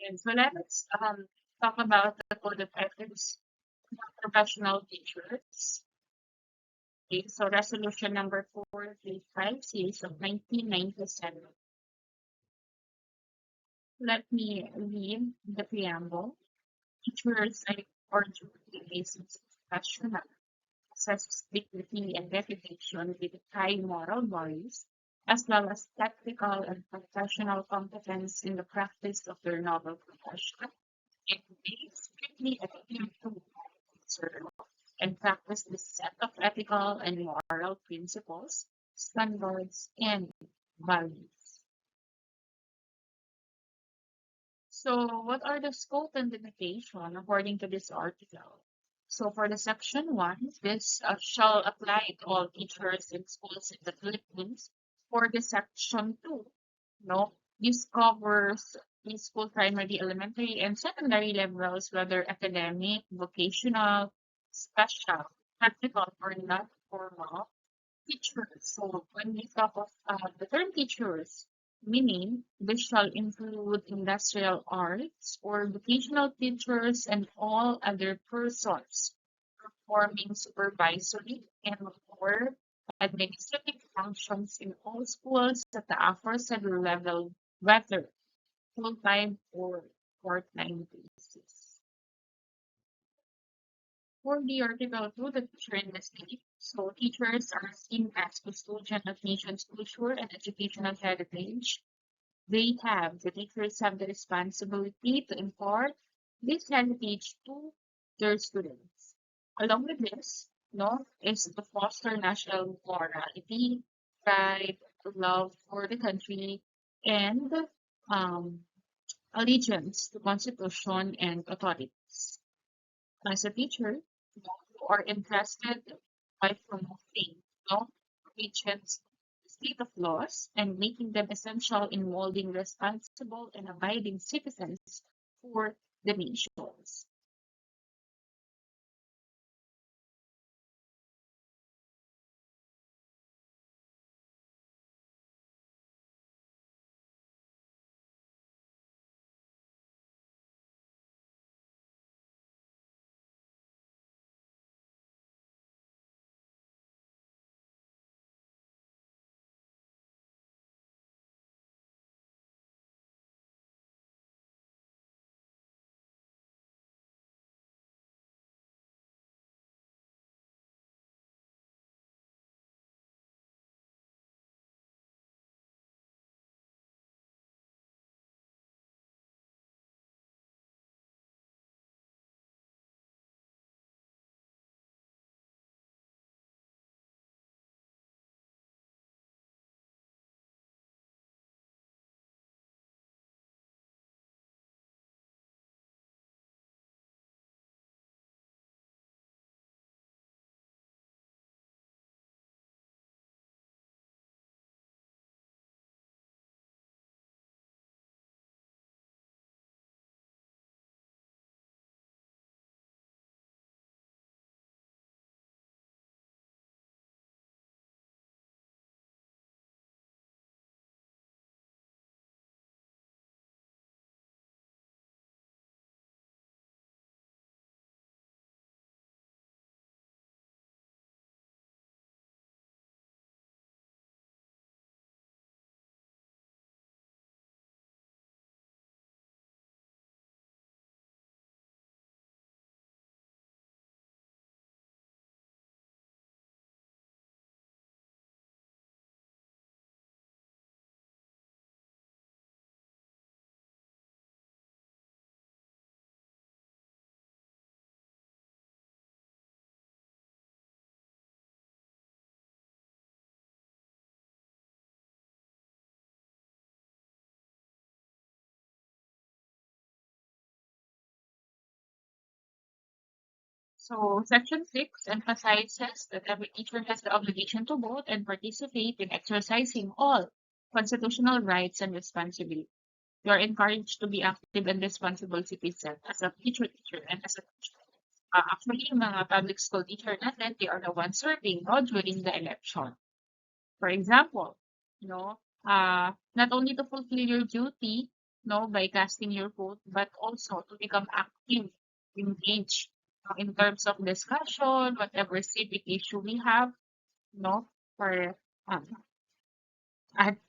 And so let's talk about the code of ethics for professional teachers. Okay, so resolution number 435 series of 1997. Let me read the preamble. Teachers are duty basis professional, assess dignity and reputation with high moral values, as well as technical and professional competence in the practice of their noble profession. It they strictly adhere to serve and practice the set of ethical and moral principles, standards, and values. So, what are the scope and limitation according to this article? So, for the section one, this shall apply to all teachers in schools in the Philippines. For the section two, no, this covers preschool, primary, elementary, and secondary levels, whether academic, vocational, special, technical, or not formal teachers. So when we talk of the term teachers, meaning this shall include industrial arts or vocational teachers and all other persons performing supervisory and or administrative functions in all schools at the aforesaid level, whether full-time or part-time basis. For the article 2, the teacher in the state. So teachers are seen as custodian of nation's culture and educational heritage. The teachers have the responsibility to impart this heritage to their students. Along with this, no, is to foster national morality, pride, love for the country, and um, allegiance to constitution and authorities. As a teacher, you are interested by promoting law, agents, state of laws, and making them essential in molding responsible and abiding citizens for the nations. So, Section 6 emphasizes that every teacher has the obligation to vote and participate in exercising all constitutional rights and responsibilities. You are encouraged to be active and responsible citizen as a teacher and as a teacher. Actually, yung mga public school teacher natin, they are the ones serving, no, during the election. For example, you know, not only to fulfill your duty no, by casting your vote, but also to become active, engaged in terms of discussion, whatever civic issue we have, no, for um,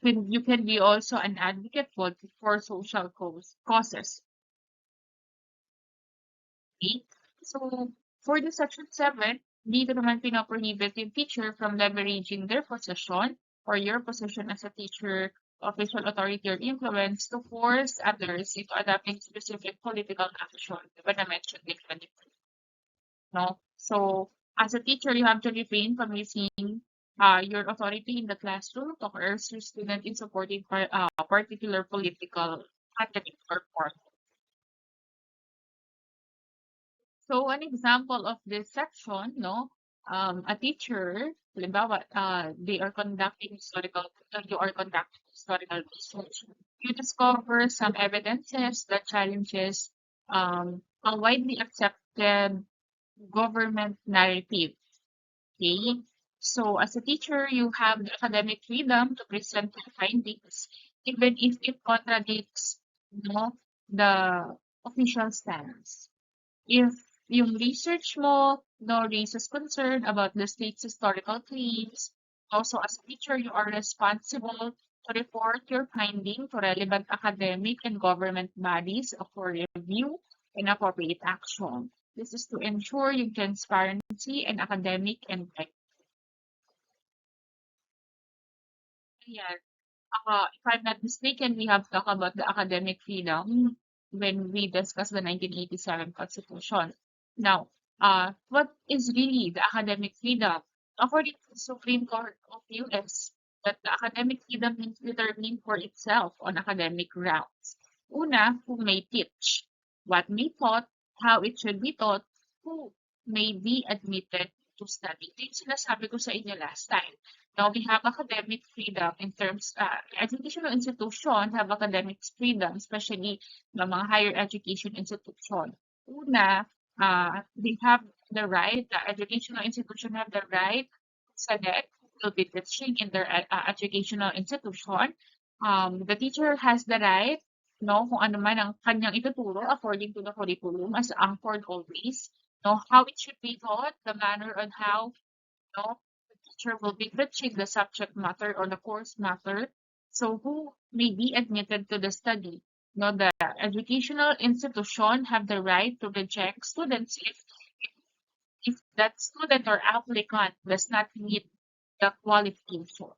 you can be also an advocate for social causes. Okay? So, for the section 7, dito naman pinoprohibit yung teacher from leveraging their position or your position as a teacher, official authority or influence to force others into adopting specific political action. Diba na-mention din kanina, no? So, as a teacher, you have to refrain from using your authority in the classroom to coerce your student in supporting particular political candidate or party. So an example of this section, no, a teacher, halimbawa, you are conducting historical research. You discover some evidences that challenges a widely accepted government narrative. Okay, so as a teacher, you have the academic freedom to present your findings, even if it contradicts, the official stance. If yung research mo, no, raises concern about the state's historical claims, also as a teacher, you are responsible to report your finding to relevant academic and government bodies for review and appropriate action. This is to ensure yung transparency and academic integrity. Ayan. If I'm not mistaken, we have talked about the academic freedom when we discussed the 1987 Constitution. Now, what is really the academic freedom? According to the Supreme Court of US, that the academic freedom means determining for itself on academic grounds. Una, who may teach, what may taught, how it should be taught, who may be admitted to study. Ito yung sinasabi ko sa inyo last time. Now, we have academic freedom in terms, educational institutions have academic freedom, especially the mga higher education institution. Una, they have the right, the educational institution have the right to select who will be teaching in their educational institution. The teacher has the right, no, kung ano man ang kanyang ituturo according to the curriculum as anchored always, no, how it should be taught, the manner on how, no, the teacher will be teaching the subject matter or the course matter. So who may be admitted to the study? No, the educational institution have the right to reject students if that student or applicant does not meet the qualification.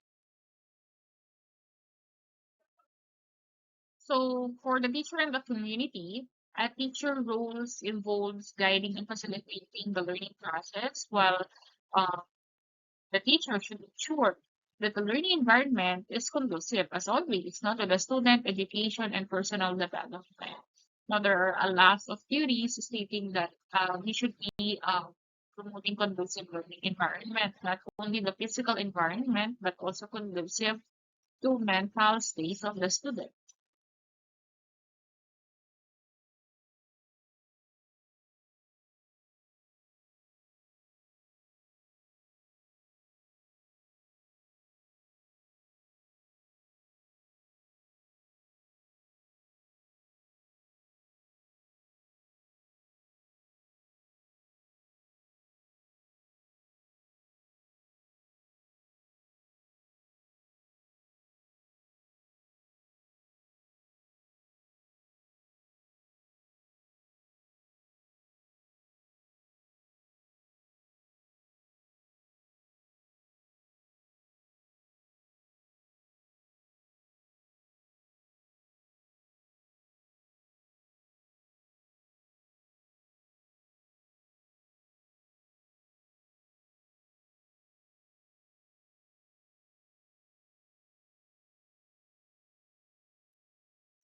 So for the teacher and the community, a teacher roles involves guiding and facilitating the learning process, while uh, the teacher should ensure that the learning environment is conducive, as always, not to the student education and personal development. Now, there are a lot of theories stating that we should be promoting conducive learning environment, not only the physical environment, but also conducive to mental state of the student.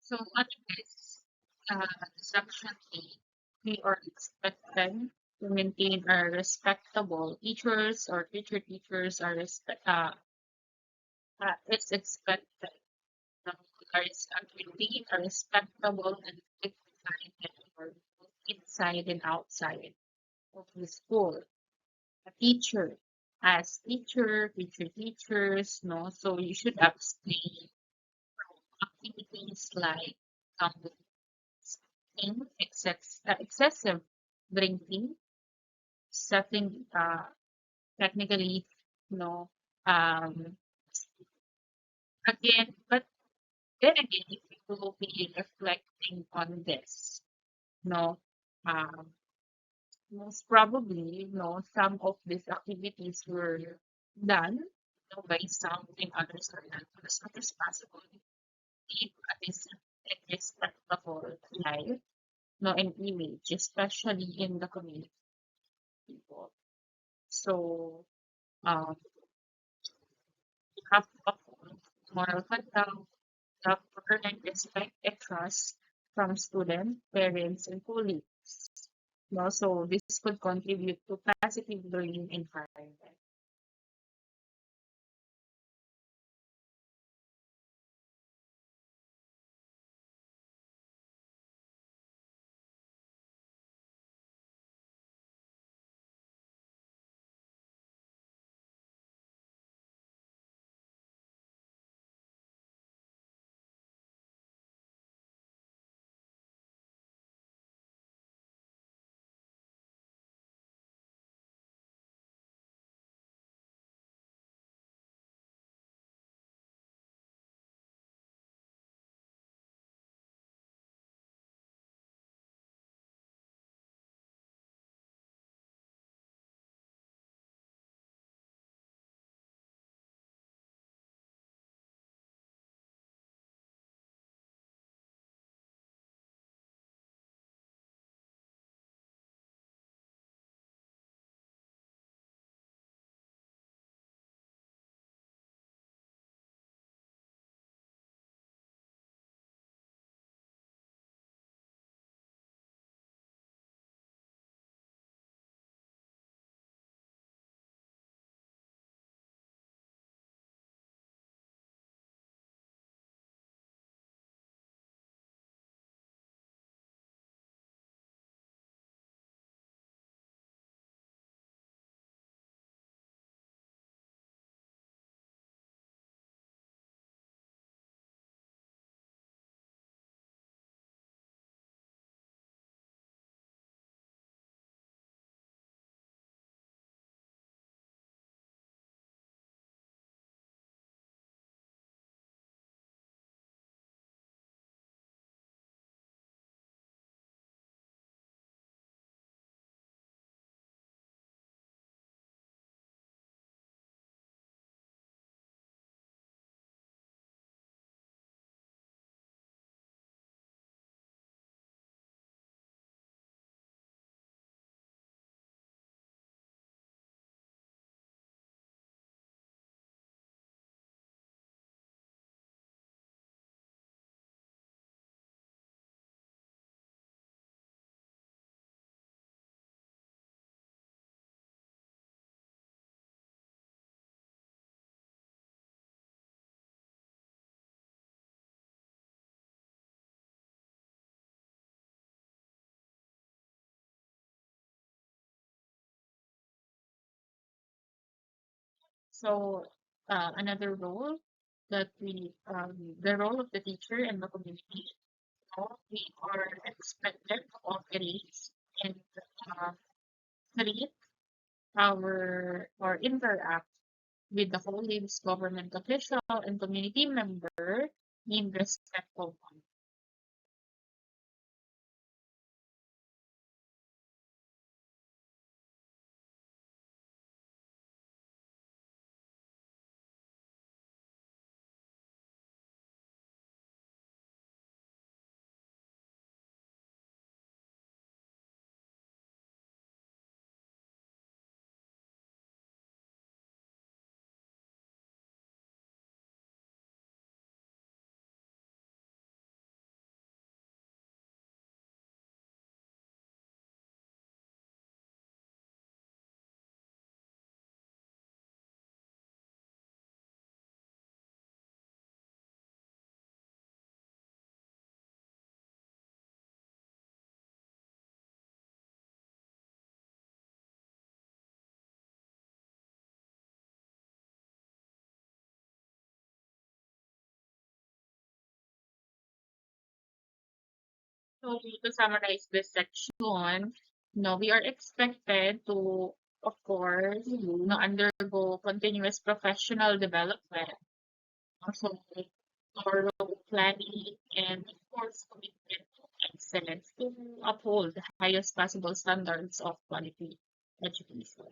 So under this section 8, we are expected to maintain a respectable teachers or teachers are it's expected that we maintain a respectable and dignified environment inside and outside of the school. A teacher as teachers, no, so you should abstain from activities like gambling, smoking, excessive drinking, setting technically, you know, um, again, but then again, if you will be reflecting on this, no, um, most probably, some of these activities were done, by some and others are not. As much as possible, keep a decent and respectable life, no, and image, especially in the community people. So, um, you have to uphold moral conduct, love, and respect and trust from students, parents, and colleagues. No, so this could contribute to positive learning environment. So, another role the role of the teacher in the community, we are expected to operate and uh, treat or interact with the whole lives government official and community member in respectful manner. So to summarize this section, we are expected to, of course, undergo continuous professional development, also thorough planning, and of course, commitment to excellence to uphold the highest possible standards of quality education.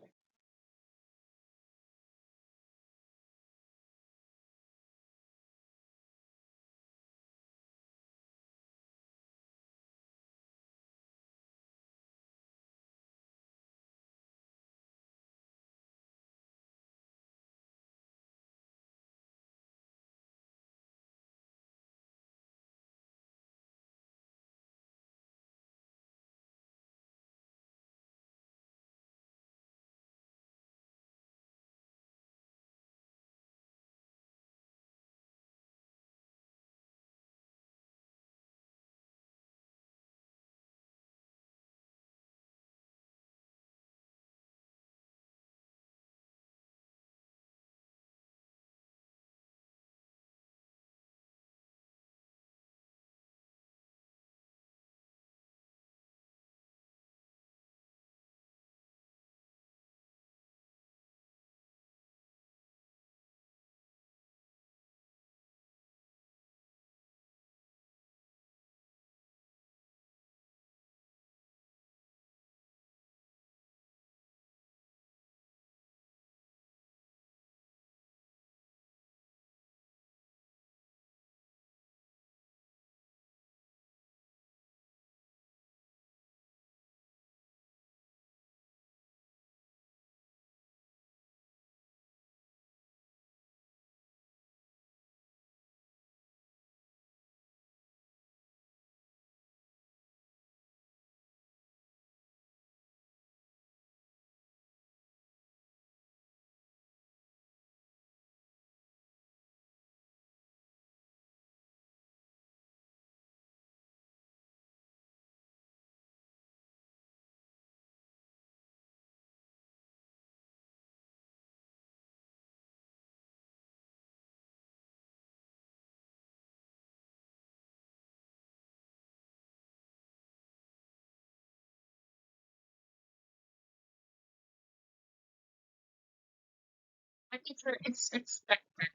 A teacher is expected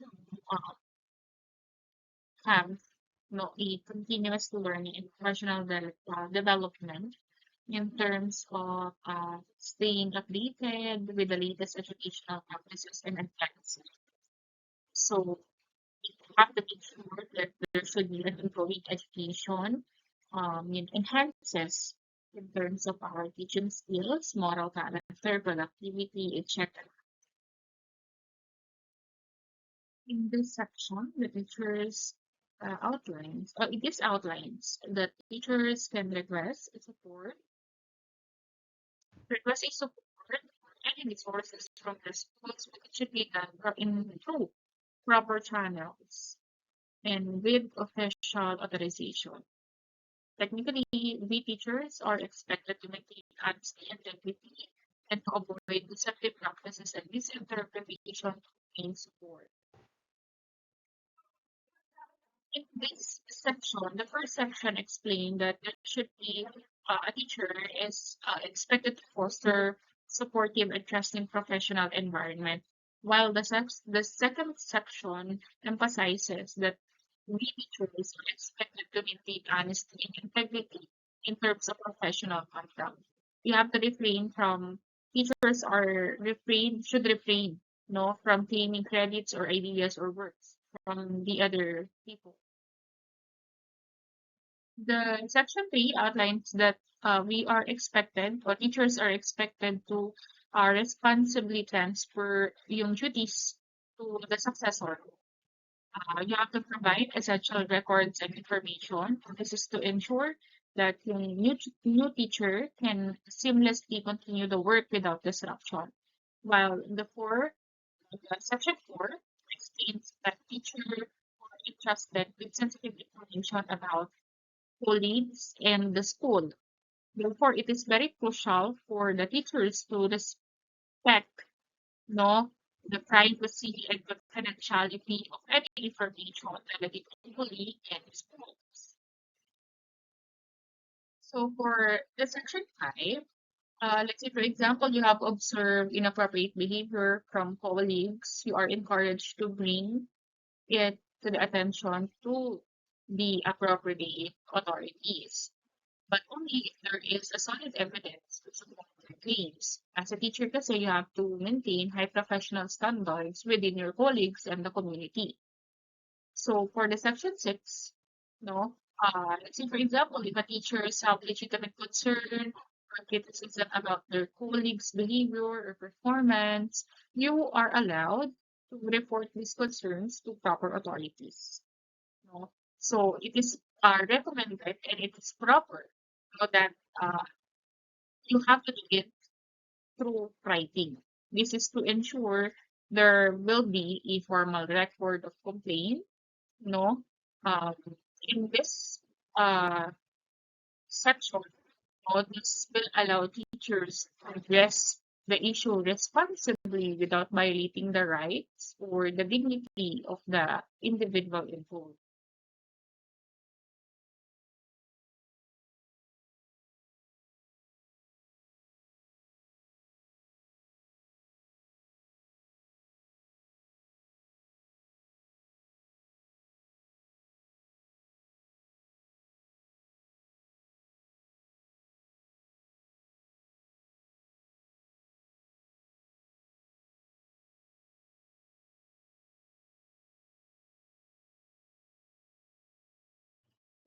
to have a continuous learning and professional development in terms of staying updated with the latest educational practices and advances. So we have to make sure that there should be an improving education, it enhances in terms of our teaching skills, moral character, productivity, etc. In this section, the teachers it gives outlines that teachers can request a support or any resources from the schools, but it should be done through proper channels and with official authorization. Technically, we teachers are expected to maintain honesty and integrity and to avoid deceptive practices and misinterpretation to gain support. In this section, the first section explained that there should be a teacher is expected to foster supportive and trusting professional environment, while the second section emphasizes that we teachers are expected to maintain honesty and integrity in terms of professional conduct. You have to teachers should refrain, no, from claiming credits or ideas or works from the other people. The section 3 outlines that we are expected or teachers are expected to responsibly transfer yung duties to the successor. You have to provide essential records and information. This is to ensure that yung new teacher can seamlessly continue the work without disruption. While section 4 explains that teacher are entrusted with sensitive information about colleagues and the school. Therefore, it is very crucial for the teachers to respect, no, the privacy and confidentiality of any information related to colleague and schools. So for the section 5, let's say, for example, you have observed inappropriate behavior from colleagues. You are encouraged to bring it to the attention to the appropriate authorities, but only if there is a solid evidence to support your claims. As a teacher kasi, you have to maintain high professional standards within your colleagues and the community. So for the section 6, no, let's say for example, if a teachers have legitimate concern or criticism about their colleagues' behavior or performance, you are allowed to report these concerns to proper authorities. No? So it is recommended and it is proper, no, that uh, you have to do it through writing. This is to ensure there will be a formal record of complaint, no? Um, in this uh, section, no, this will allow teachers to address the issue responsibly without violating the rights or the dignity of the individual involved.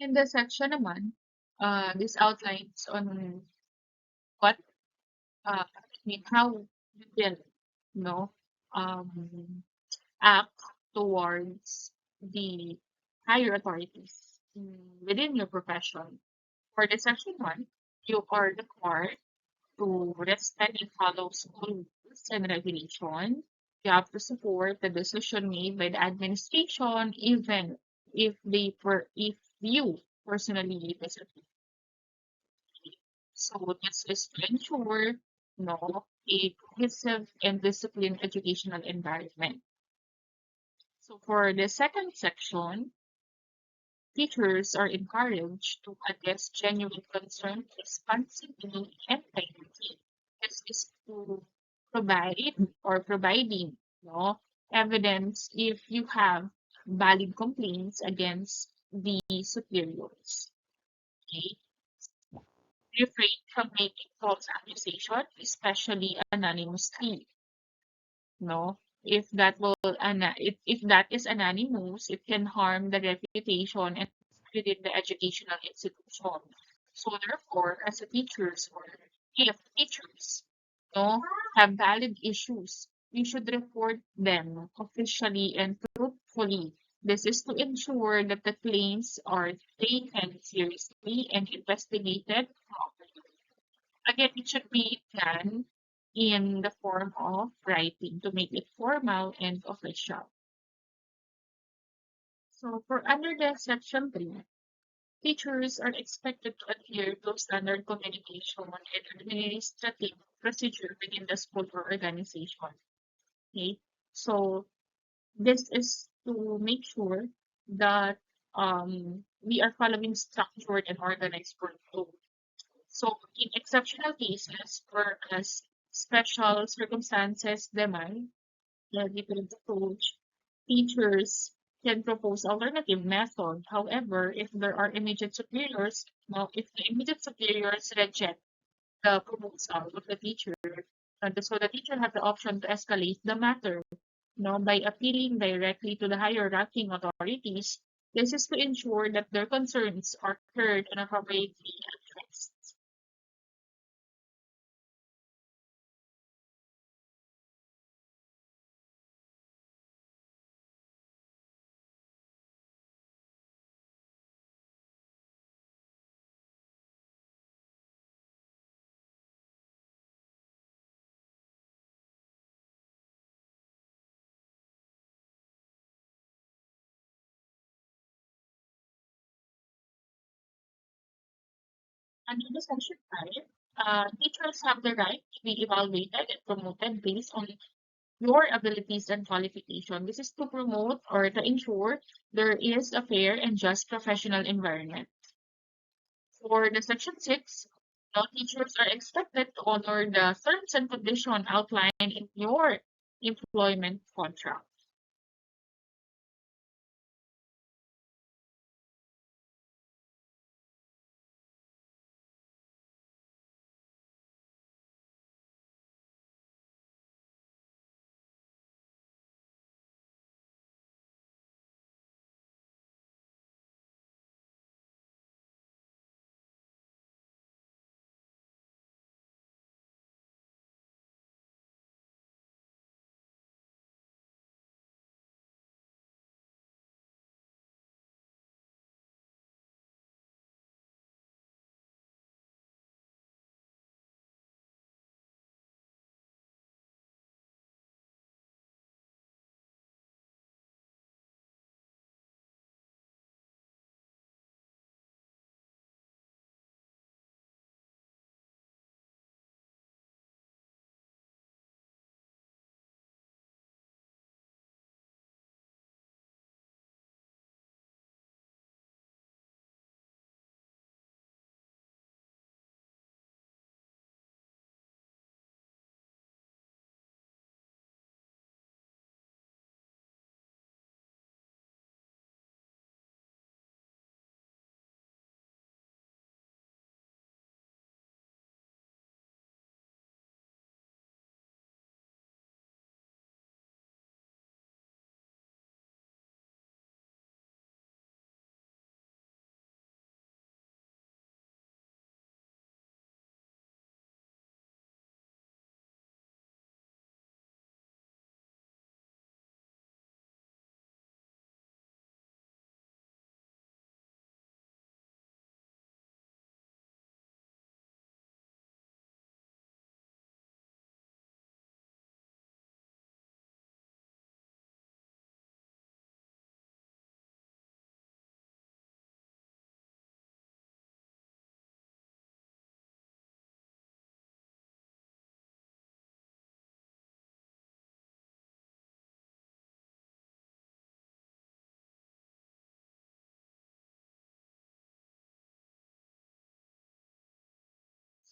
In the section naman, this outlines on what, how you will, no, um, act towards the higher authorities within your profession. For the section 1, you are required to respect and follow school rules and regulation. You have to support the decision made by the administration, even if you personally disagree. So this is to ensure, a cohesive and disciplined educational environment. So for the second section, teachers are encouraged to address genuine concern responsibly and kindly. This is to provide or providing, evidence if you have valid complaints against the superiors. Okay? Refrain from making false accusations, especially anonymously. No, if that is anonymous, it can harm the reputation and within the educational institution. So therefore, as a teachers or if teachers, no, have valid issues, we should report them officially and truthfully. This is to ensure that the claims are taken seriously and investigated properly. Again, it should be done in the form of writing to make it formal and official. So for under the section 3, teachers are expected to adhere to standard communication and administrative procedure within the school or organization. Okay, so this is to make sure that we are following structured and organized workflow. So in exceptional cases, whereas special circumstances demand the different approach, teachers can propose alternative method. However, if there are immediate superiors, well, if the immediate superiors reject the proposal of the teacher, so the teacher has the option to escalate the matter, by appealing directly to the higher ranking authorities. This is to ensure that their concerns are heard and appropriately addressed. Under the section 5, teachers have the right to be evaluated and promoted based on your abilities and qualification. This is to promote or to ensure there is a fair and just professional environment. For the Section 6, now teachers are expected to honor the terms and conditions outlined in your employment contract.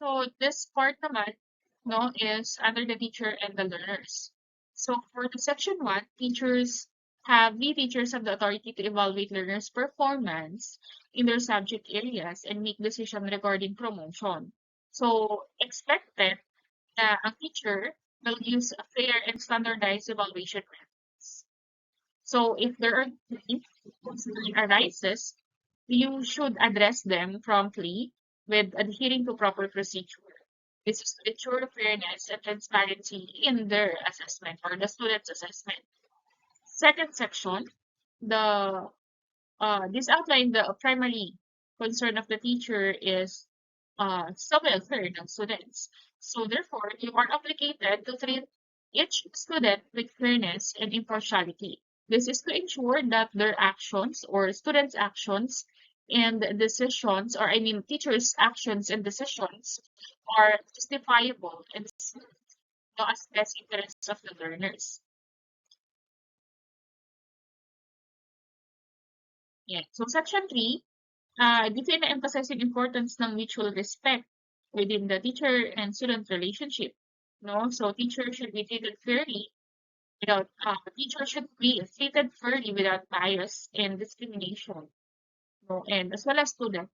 So this part naman, no, is under the teacher and the learners. So for the section one, teachers have the authority to evaluate learners' performance in their subject areas and make decisions regarding promotion. So expected that a teacher will use a fair and standardized evaluation methods. So if there are concerns arises, you should address them promptly with adhering to proper procedure. This is to ensure fairness and transparency in their assessment or the student's assessment. Second section, the this outline the primary concern of the teacher is the welfare of students. So therefore, you are obligated to treat each student with fairness and impartiality. This is to ensure that their actions or students' actions and decisions, or I mean teachers' actions and decisions are justifiable and as best interests of the learners. Yeah. So section 3, dito na-emphasize yung importance ng mutual respect within the teacher and student relationship. No, so teacher should be treated fairly without teacher should be treated fairly without bias and discrimination. No, and as well as student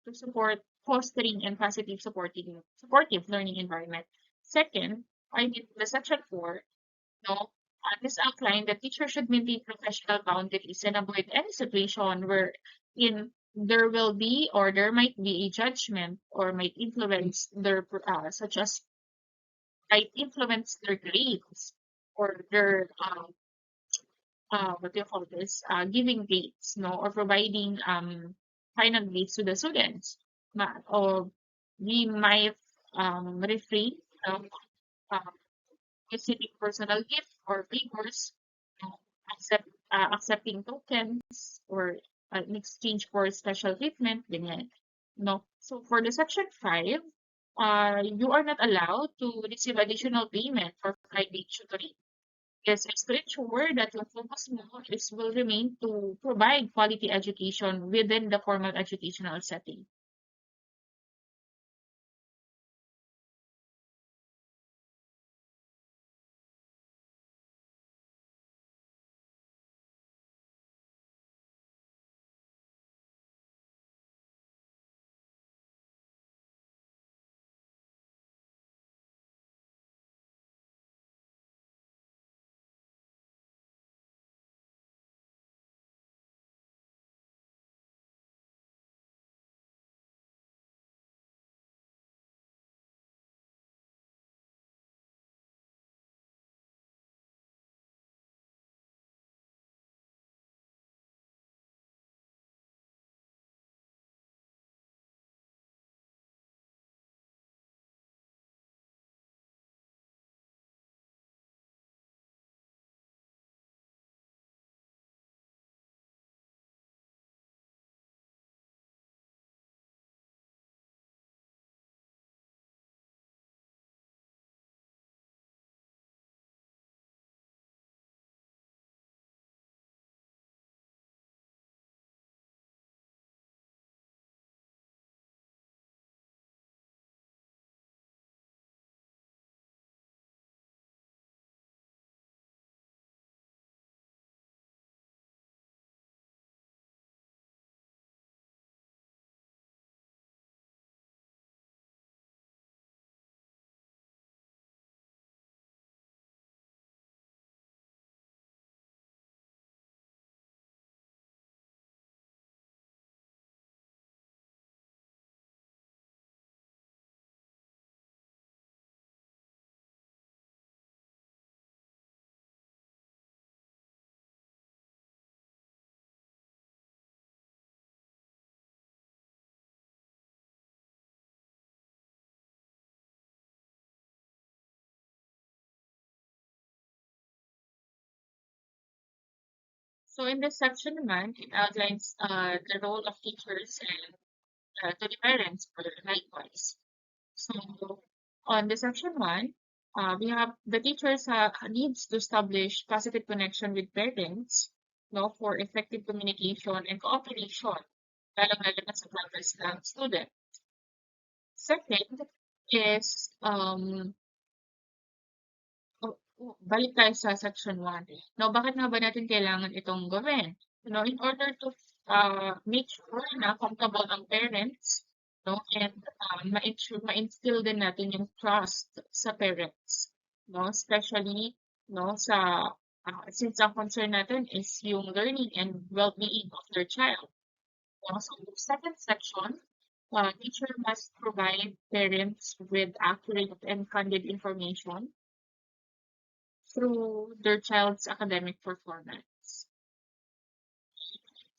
to support fostering and positive supportive learning environment. Second, I did the section 4. No, this outline the teacher should maintain professional boundaries and avoid any situation where in there will be or there might be a judgment or might influence their such as might influence their grades or their what do you call this giving grades, no, or providing final grades to the students. Or we might refrain from um, receiving personal gifts or favors, uh, accepting tokens or in exchange for special treatment, ganyan. No. So for the section 5, you are not allowed to receive additional payment for private tutoring. Yes, it's to ensure that your focus more is will remain to provide quality education within the formal educational setting. So in this section naman, it outlines the role of teachers and to the parents for likewise. So on the section one, we have the teachers needs to establish positive connection with parents, no, for effective communication and cooperation, lalo-lalo na sa progress ng student. Second is, balik tayo sa section 1. Now, bakit nga ba natin kailangan itong gawin? In order to make sure na comfortable ang parents, no, and ma-instill din natin yung trust sa parents, no, especially, no, sa since ang concern natin is yung learning and well-being of their child. So, second section, teacher must provide parents with accurate and candid information through their child's academic performance.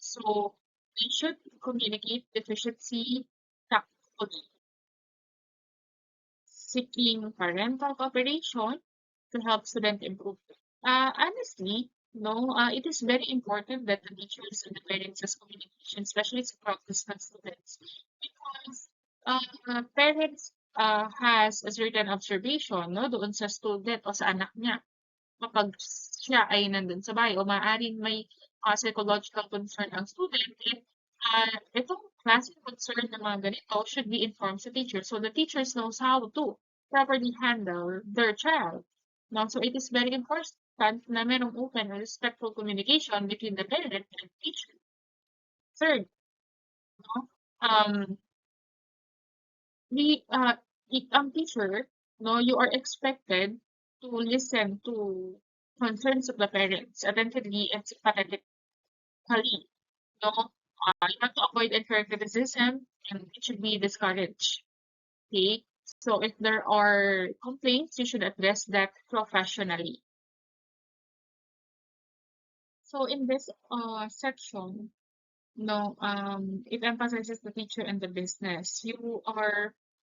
So they should communicate deficiency tactfully, seeking parental cooperation to help student improve. Honestly, no, it is very important that the teachers and the parents has communication, especially sa progress ng students, because parents has a certain observation, no, doon sa student o sa anak niya. Kapag siya ay nandun sa bahay o maaaring may psychological concern ang student, itong klaseng concern na mga ganito should be informed sa teacher. So the teachers knows how to properly handle their child. No? So it is very important na merong open and respectful communication between the parent and teacher. Third, no? Ang teacher, no, you are expected to listen to concerns of the parents attentively and sympathetically. No, you have to avoid unfair criticism, and it should be discouraged. Okay, so if there are complaints, you should address that professionally. So in this section, no, it emphasizes the teacher and the business. You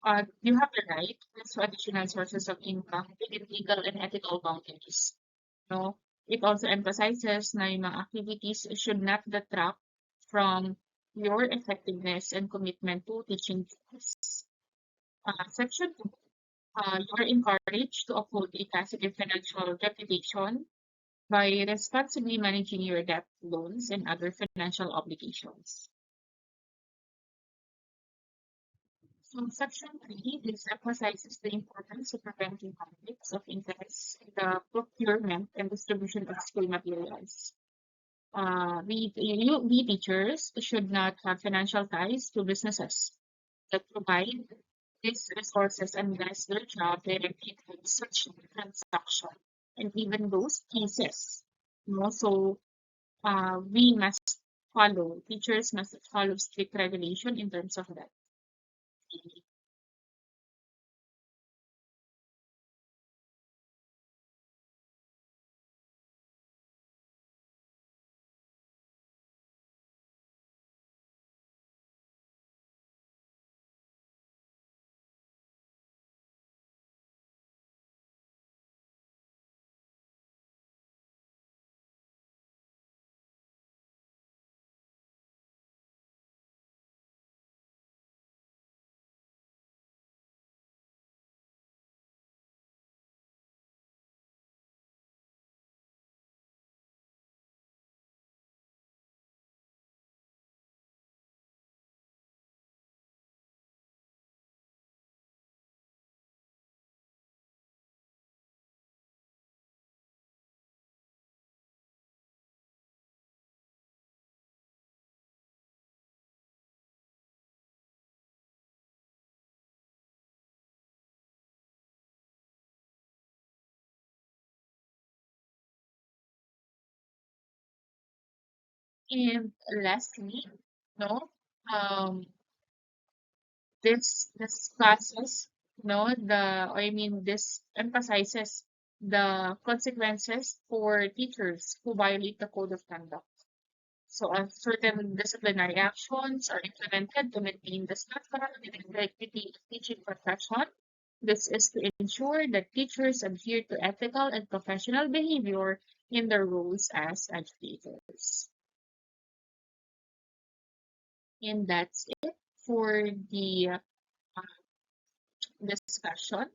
have the right to additional sources of income within legal and ethical boundaries. No, it also emphasizes na yung mga activities should not detract from your effectiveness and commitment to teaching skills. Section 2, you are encouraged to uphold a positive financial reputation by responsibly managing your debt, loans, and other financial obligations. So section 3, this emphasizes the importance of preventing conflicts of interest in the procurement and distribution of school materials. We teachers should not have financial ties to businesses that provide these resources unless their job directly includes such transaction, and even those cases. So teachers must follow strict regulation in terms of that. And lastly, no, this discusses, this emphasizes the consequences for teachers who violate the code of conduct. So, certain disciplinary actions are implemented to maintain the status and integrity of teaching profession. This is to ensure that teachers adhere to ethical and professional behavior in their roles as educators. And that's it for the discussion.